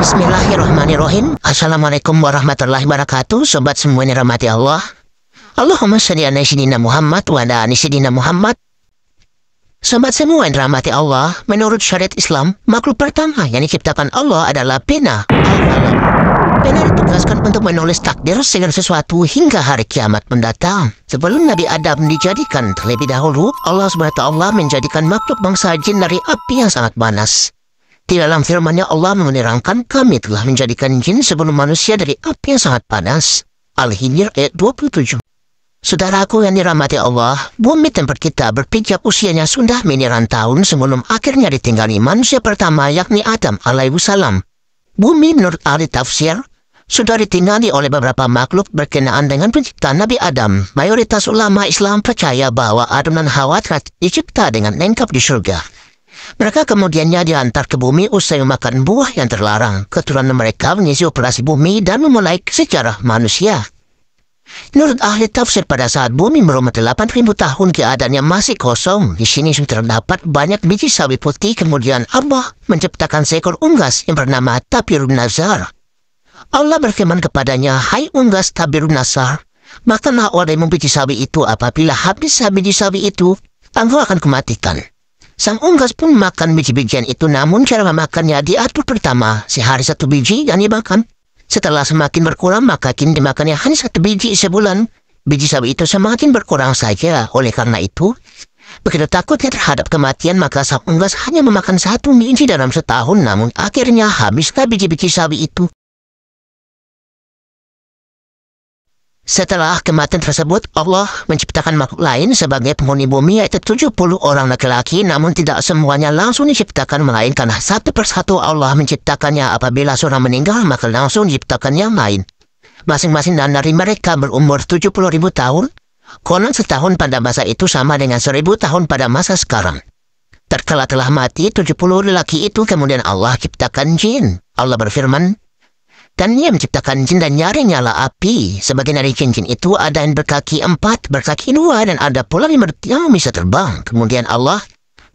Bismillahirrahmanirrahim. Assalamualaikum warahmatullahi wabarakatuh. Sobat semuanya rahmati Allah. Allahumma shalli ala sayyidina Muhammad wa ala ali sayyidina Muhammad. Sobat semua yang dirahmati Allah, menurut syariat Islam, makhluk pertama yang diciptakan Allah adalah pena. Al-qalam. Pena ditugaskan untuk menulis takdir segala sesuatu hingga hari kiamat mendatang. Sebelum Nabi Adam dijadikan terlebih dahulu, Allah SWT menjadikan makhluk bangsa jin dari api yang sangat panas. Di dalam firman-Nya Allah menerangkan, kami telah menjadikan jin sebelum manusia dari api yang sangat panas. Al-Hijr ayat 27. Saudaraku yang dirahmati Allah, bumi tempat kita berpijak usianya sudah miliaran tahun sebelum akhirnya ditinggali manusia pertama yakni Adam alaihissalam. Bumi menurut ahli tafsir sudah ditinggali oleh beberapa makhluk berkenaan dengan penciptaan Nabi Adam. Mayoritas ulama Islam percaya bahwa Adam dan Hawa telah dicipta dengan lengkap di surga. Mereka kemudiannya diantar ke bumi usai memakan buah yang terlarang. Keturunan mereka mengisi operasi bumi dan memulai sejarah manusia. Menurut ahli tafsir, pada saat bumi berumur 8.000 tahun keadaannya masih kosong. Di sini terdapat banyak biji sawi putih. Kemudian Allah menciptakan seekor unggas yang bernama Tabirun Nazar. Allah berfirman kepadanya, hai unggas Tabirun Nazar, makanlah olehmu biji sawi itu. Apabila habis biji sawi itu, engkau akan kumatikan. Sang unggas pun makan biji-bijian itu, namun cara memakannya diatur pertama, sehari 1 biji yang dimakan. Setelah semakin berkurang, maka kini dimakannya hanya 1 biji sebulan. Biji sawi itu semakin berkurang saja. Oleh karena itu, begitu takutnya terhadap kematian, maka sang unggas hanya memakan 1 biji dalam setahun, namun akhirnya habislah biji-biji sawi itu. Setelah kematian tersebut, Allah menciptakan makhluk lain sebagai penghuni bumi, yaitu 70 orang laki-laki, namun tidak semuanya langsung diciptakan, melainkan satu persatu Allah menciptakannya. Apabila seorang meninggal, maka langsung diciptakan yang lain. Masing-masing dari mereka berumur 70.000 tahun. Konon setahun pada masa itu sama dengan 1.000 tahun pada masa sekarang. Tatkala telah mati 70 lelaki itu, kemudian Allah ciptakan jin. Allah berfirman, dan Ia menciptakan jin dan nyari nyala api. Sebagian dari jin-jin itu ada yang berkaki 4, berkaki 2, dan ada pula yang bisa terbang. Kemudian Allah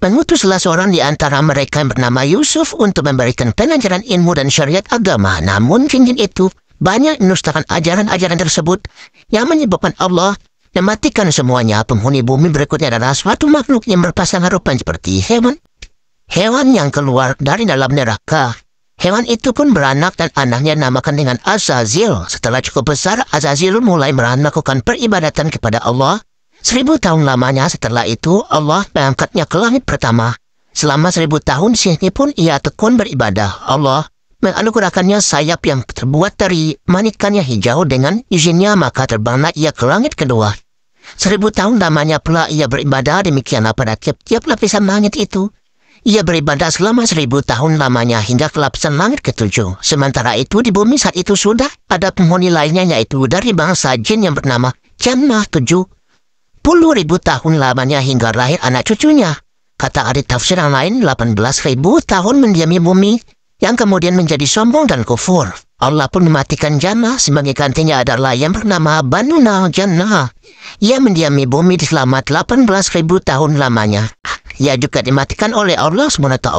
mengutus salah seorang di antara mereka yang bernama Yusuf untuk memberikan pengajaran ilmu dan syariat agama. Namun jin-jin itu banyak menustakan ajaran-ajaran tersebut yang menyebabkan Allah mematikan semuanya. Penghuni bumi berikutnya adalah suatu makhluk yang berpasangan rupa seperti hewan. Hewan yang keluar dari dalam neraka. Hewan itu pun beranak dan anaknya namakan dengan Azazil. Setelah cukup besar, Azazil mulai melakukan peribadatan kepada Allah. 1000 tahun lamanya setelah itu, Allah mengangkatnya ke langit pertama. Selama 1000 tahun sini pun ia tekun beribadah. Allah menganugerahkannya sayap yang terbuat dari manikannya hijau. Dengan izinnya maka terbanglah ia ke langit kedua. 1000 tahun lamanya pula ia beribadah, demikianlah pada tiap-tiap lapisan langit itu. Ia beribadah selama 1000 tahun lamanya hingga ke lapisan langit ke-7. Sementara itu di bumi saat itu sudah ada penghuni lainnya, yaitu dari bangsa jin yang bernama Jannah 70.000 tahun lamanya hingga lahir anak cucunya. Kata ahli tafsir yang lain, 18.000 tahun mendiami bumi yang kemudian menjadi sombong dan kufur. Allah pun mematikan Jannah. Sebagai gantinya adalah yang bernama Banuna Jannah. Ia mendiami bumi selama 18.000 tahun lamanya. Ia juga dimatikan oleh Allah SWT.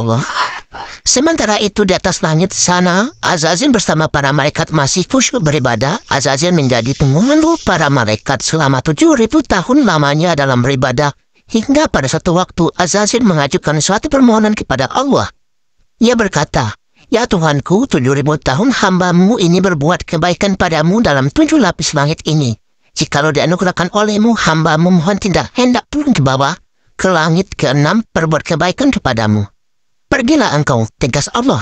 Sementara itu di atas langit sana, Azazil bersama para malaikat masih khusyuk beribadah. Azazil menjadi penghulu para malaikat selama 7.000 tahun lamanya dalam beribadah. Hingga pada suatu waktu Azazil mengajukan suatu permohonan kepada Allah. Ia berkata, ya Tuhanku, 7.000 tahun hambamu ini berbuat kebaikan padamu dalam 7 lapis langit ini. Jikalau dianugerahkan olehmu, hambamu mohon tidak hendak turun ke bawah, ke langit ke-6 berbuat kebaikan kepadamu. Pergilah engkau, tegas Allah.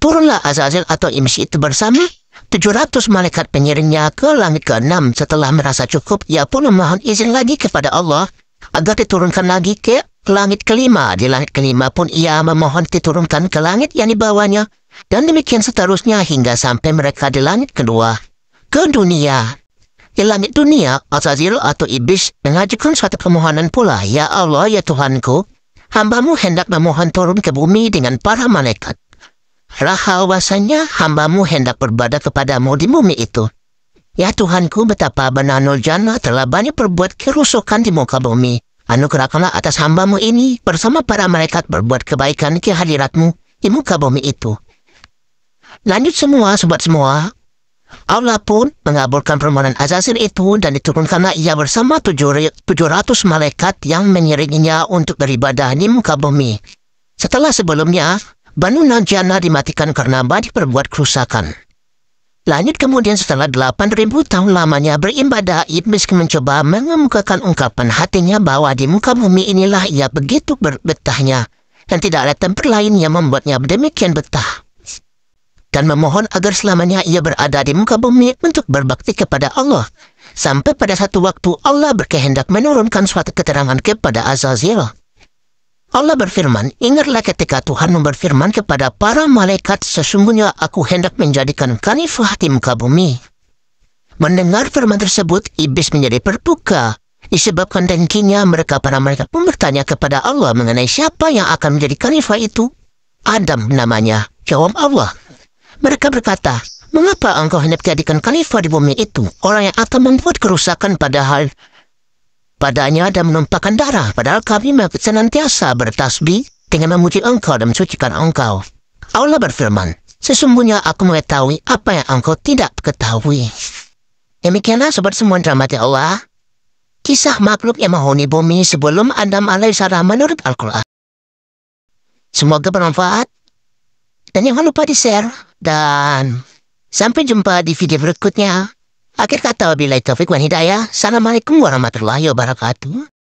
Turunlah Azazil atau iblis itu bersama 700 malaikat pengiringnya ke langit ke-6. Setelah merasa cukup, ia pun memohon izin lagi kepada Allah agar diturunkan lagi ke langit ke-5. Di langit ke-5 pun ia memohon diturunkan ke langit yang dibawanya. Dan demikian seterusnya hingga sampai mereka di langit kedua, ke dunia. Di langit dunia, Azazil atau iblis mengajukan suatu permohonan pula. Ya Allah, ya Tuhanku, hambamu hendak memohon turun ke bumi dengan para malaikat. Rahawasanya hambamu hendak beribadah kepadamu di bumi itu. Ya Tuhanku, betapa Bananul Jannah telah banyak berbuat kerusakan di muka bumi. Anugerahkanlah atas hambamu ini bersama para malaikat berbuat kebaikan ke hadiratmu di muka bumi itu. Lanjut semua, sobat semua. Allah pun mengabulkan permohonan Azazil itu dan diturunkanlah ia bersama 700 malaikat yang mengiringinya untuk beribadah di muka bumi. Setelah sebelumnya, Banu Najjar dimatikan karena badai berbuat kerusakan. Lanjut kemudian setelah 8.000 tahun lamanya beribadah, Iblis mencoba mengemukakan ungkapan hatinya bahwa di muka bumi inilah ia begitu betahnya dan tidak ada tempat lain yang membuatnya demikian betah. Dan memohon agar selamanya ia berada di muka bumi untuk berbakti kepada Allah. Sampai pada satu waktu Allah berkehendak menurunkan suatu keterangan kepada Azazil. Allah berfirman, ingatlah ketika Tuhan berfirman kepada para malaikat, sesungguhnya aku hendak menjadikan khalifah di muka bumi. Mendengar firman tersebut, Iblis menjadi terbuka. Disebabkan dengkinya, mereka para malaikat pun bertanya kepada Allah mengenai siapa yang akan menjadi khalifah itu. Adam namanya, jawab Allah. Mereka berkata, mengapa engkau hendak menjadikan khalifah di bumi itu, orang yang akan membuat kerusakan padanya dan menumpahkan darah, padahal kami senantiasa bertasbih dengan memuji engkau dan mensucikan engkau. Allah berfirman, sesungguhnya aku mengetahui apa yang engkau tidak ketahui. Demikianlah sobat semua dirahmati Allah, kisah makhluk yang menghuni bumi sebelum Adam alaihissalam menurut Al-Quran. Semoga bermanfaat, dan jangan lupa di-share, dan sampai jumpa di video berikutnya. Akhir kata, wabillahi taufiq wal hidayah. Assalamualaikum warahmatullahi wabarakatuh.